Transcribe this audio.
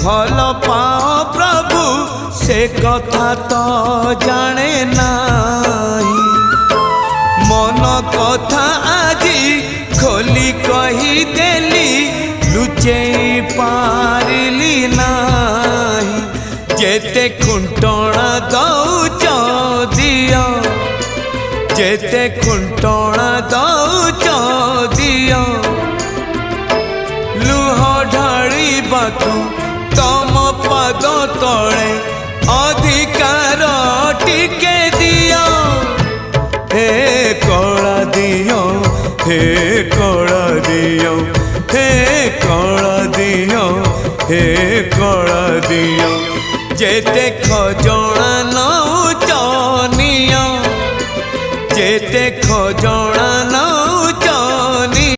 भल पाओ प्रभु से कथा तो जाने नाही। मन कथा आजी खोली कही देली लुचे पारिली नाही। जेते खुंटणा दौच दिया जेते खुंटणा दौच दिया लुह ढाळिबाकु तम पद तले अधिकार टिके दिया। हे कला दियो हे कला दियो हे कला दियो हे कला दियो। जेते खजना